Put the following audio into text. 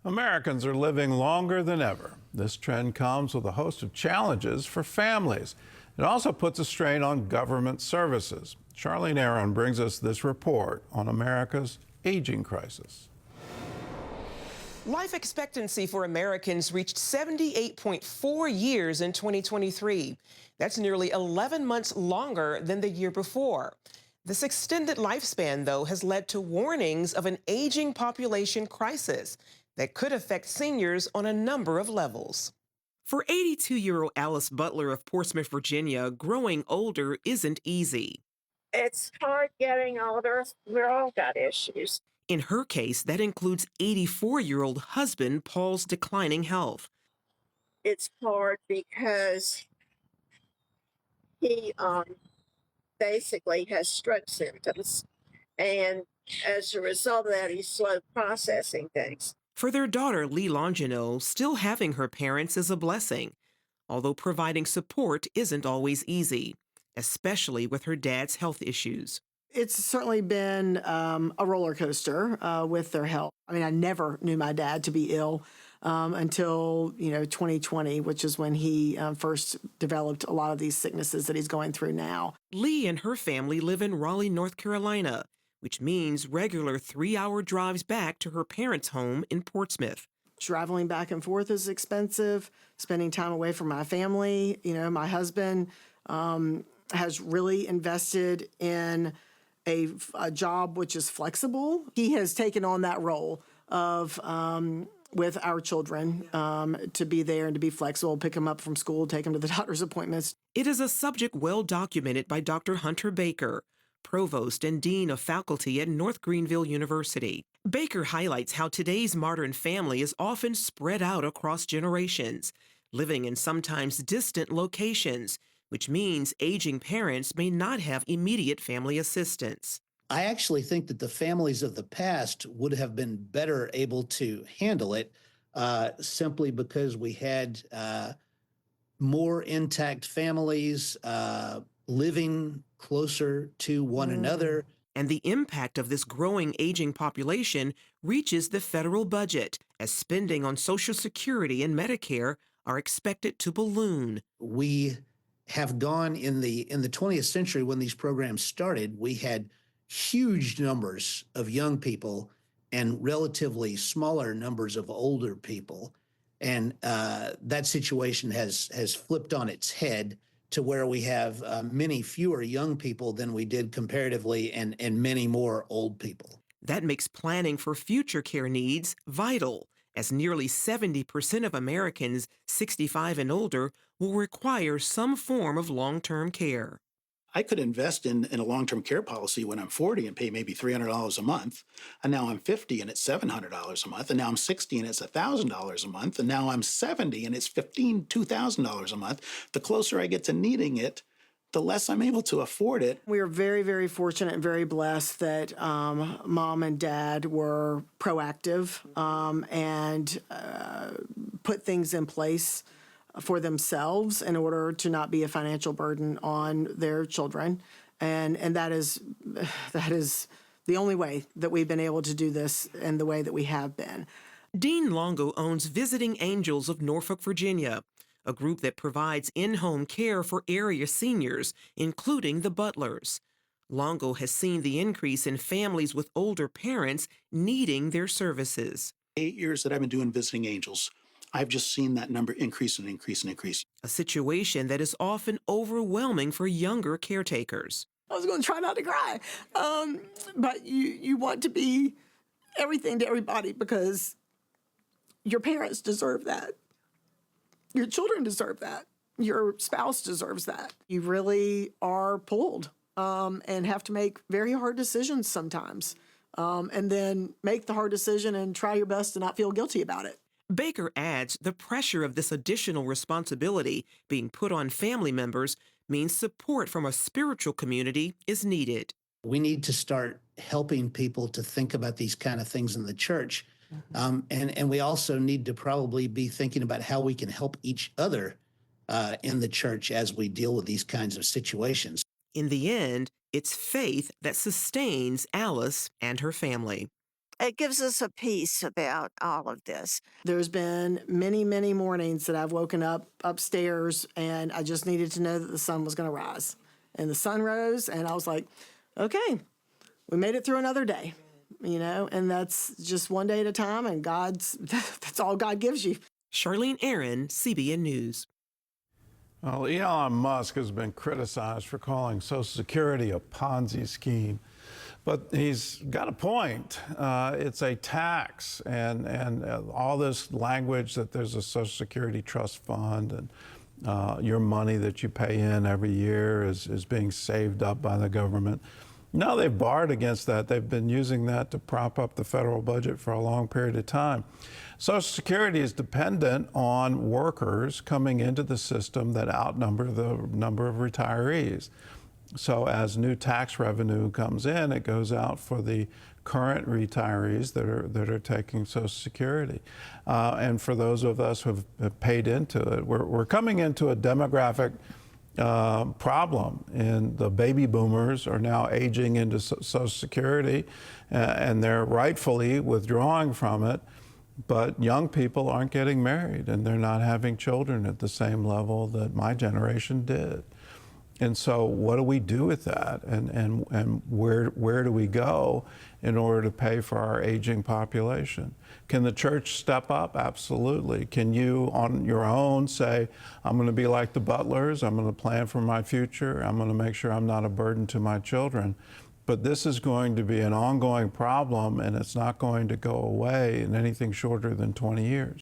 Americans are living longer than ever. This trend comes with a host of challenges for families. It also puts a strain on government services. Charlene Aaron brings us this report on America's aging crisis. Life expectancy for Americans reached 78.4 years in 2023. That's nearly 11 months longer than the year before. This extended lifespan, though, has led to warnings of an aging population crisis that could affect seniors on a number of levels. For 82-year-old Alice Butler of Portsmouth, Virginia, growing older isn't easy. It's hard getting older. We're all got issues. In her case, that includes 84-year-old husband Paul's declining health. It's hard because he basically has stroke symptoms, and as a result of that, he's slow processing things. For their daughter, Lee Longino, still having her parents is a blessing, although providing support isn't always easy, especially with her dad's health issues. It's certainly been a roller coaster with their health. I mean, I never knew my dad to be ill until 2020, which is when he first developed a lot of these sicknesses that he's going through now. Lee and her family live in Raleigh, North Carolina, which means regular 3-hour drives back to her parents' home in Portsmouth. Traveling back and forth is expensive. Spending time away from my family. My husband has really invested in a job which is flexible. He has taken on that role of, with our children, to be there and to be flexible, pick them up from school, take them to the doctor's appointments. It is a subject well documented by Dr. Hunter Baker, Provost and Dean of Faculty at North Greenville University. Baker highlights how today's modern family is often spread out across generations, living in sometimes distant locations, which means aging parents may not have immediate family assistance. I actually think that the families of the past would have been better able to handle it simply because we had more intact families living closer to one another. And the impact of this growing aging population reaches the federal budget, as spending on Social Security and Medicare are expected to balloon. We have gone in the 20th century when these programs started, we had huge numbers of young people and relatively smaller numbers of older people. And that situation has flipped on its head to where we have many fewer young people than we did comparatively and many more old people. That makes planning for future care needs vital, as nearly 70% of Americans 65 and older will require some form of long-term care. I could invest in a long-term care policy when I'm 40 and pay maybe $300 a month, and now I'm 50 and it's $700 a month, and now I'm 60 and it's $1,000 a month, and now I'm 70 and it's $2,000 a month. The closer I get to needing it, the less I'm able to afford it. We are very, very fortunate and very blessed that Mom and Dad were proactive and put things in place for themselves in order to not be a financial burden on their children. And that is the only way that we've been able to do this and the way that we have been. Dean Longo owns Visiting Angels of Norfolk, Virginia, a group that provides in-home care for area seniors, including the Butlers. Longo has seen the increase in families with older parents needing their services. 8 years that I've been doing Visiting Angels, I've just seen that number increase and increase and increase. A situation that is often overwhelming for younger caretakers. I was going to try not to cry, but you want to be everything to everybody because your parents deserve that. Your children deserve that. Your spouse deserves that. You really are pulled and have to make very hard decisions sometimes, and then make the hard decision and try your best to not feel guilty about it. Baker adds the pressure of this additional responsibility being put on family members means support from a spiritual community is needed. We need to start helping people to think about these kind of things in the church. And we also need to probably be thinking about how we can help each other in the church as we deal with these kinds of situations. In the end, it's faith that sustains Alice and her family. it gives us a peace about all of this. There's been many, many mornings that I've woken up upstairs and I just needed to know that the sun was going to rise. And the sun rose, and I was like, okay, we made it through another day, and that's just one day at a time, and that's all God gives you. Charlene Aaron, CBN News. Well, Elon Musk has been criticized for calling Social Security a Ponzi scheme. But he's got a point. It's a tax, and all this language that there's a Social Security trust fund and your money that you pay in every year is being saved up by the government. No, they've barred against that. They've been using that to prop up the federal budget for a long period of time. Social Security is dependent on workers coming into the system that outnumber the number of retirees. So as new tax revenue comes in, it goes out for the current retirees that are taking Social Security. And for those of us who have paid into it, we're coming into a demographic problem. And the baby boomers are now aging into Social Security, and they're rightfully withdrawing from it. But young people aren't getting married, and they're not having children at the same level that my generation did. And so what do we do with that? And where do we go in order to pay for our aging population? Can the church step up? Absolutely. Can you on your own say, I'm going to be like the Butlers, I'm going to plan for my future, I'm going to make sure I'm not a burden to my children? But this is going to be an ongoing problem, and it's not going to go away in anything shorter than 20 years.